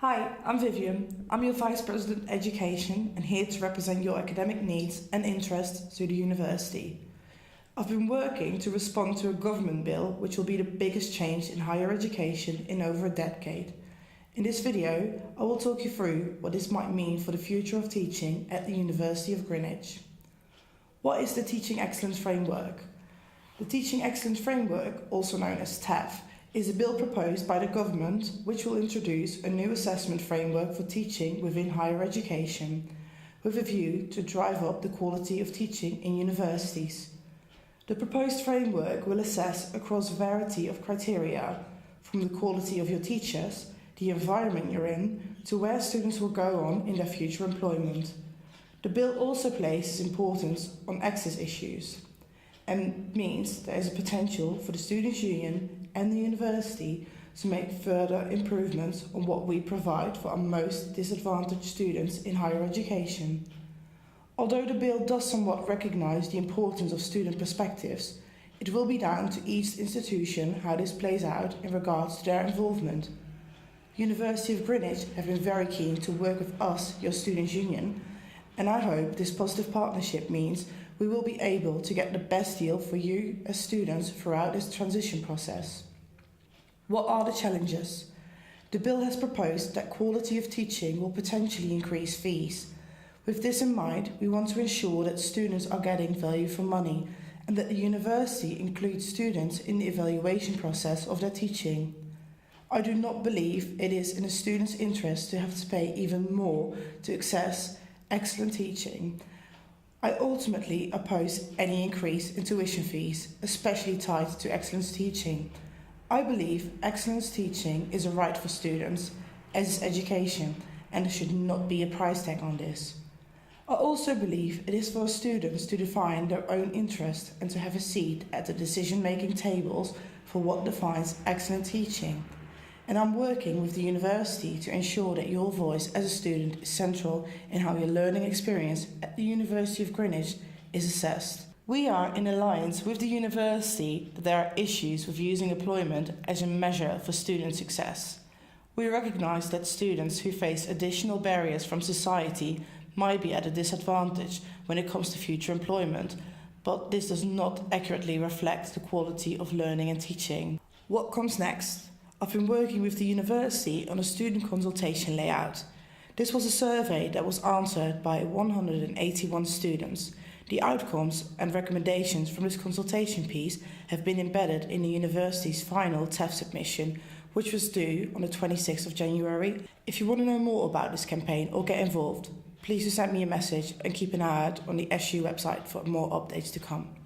Hi, I'm Vivian. I'm your Vice President Education and here to represent your academic needs and interests through the university. I've been working to respond to a government bill which will be the biggest change in higher education in over a decade. In this video, I will talk you through what this might mean for the future of teaching at the University of Greenwich. What is the Teaching Excellence Framework? The Teaching Excellence Framework, also known as TEF, is a bill proposed by the government which will introduce a new assessment framework for teaching within higher education, with a view to drive up the quality of teaching in universities. The proposed framework will assess across a variety of criteria, from the quality of your teachers, the environment you're in, to where students will go on in their future employment. The bill also places importance on access issues and means there is a potential for the Students' Union and the university to make further improvements on what we provide for our most disadvantaged students in higher education. Although the bill does somewhat recognise the importance of student perspectives, it will be down to each institution how this plays out in regards to their involvement. University of Greenwich have been very keen to work with us, your Students' Union, and I hope this positive partnership means we will be able to get the best deal for you as students throughout this transition process. What are the challenges? The bill has proposed that quality of teaching will potentially increase fees. With this in mind, we want to ensure that students are getting value for money and that the university includes students in the evaluation process of their teaching. I do not believe it is in a student's interest to have to pay even more to access excellent teaching. I ultimately oppose any increase in tuition fees, especially tied to excellence teaching. I believe excellence teaching is a right for students, as is education, and there should not be a price tag on this. I also believe it is for students to define their own interest and to have a seat at the decision-making tables for what defines excellent teaching. And I'm working with the university to ensure that your voice as a student is central in how your learning experience at the University of Greenwich is assessed. We are in alliance with the university that there are issues with using employment as a measure for student success. We recognise that students who face additional barriers from society might be at a disadvantage when it comes to future employment, but this does not accurately reflect the quality of learning and teaching. What comes next? I've been working with the university on a student consultation layout. This was a survey that was answered by 181 students. The outcomes and recommendations from this consultation piece have been embedded in the university's final TEF submission, which was due on the 26th of January. If you want to know more about this campaign or get involved, please do send me a message and keep an eye out on the SU website for more updates to come.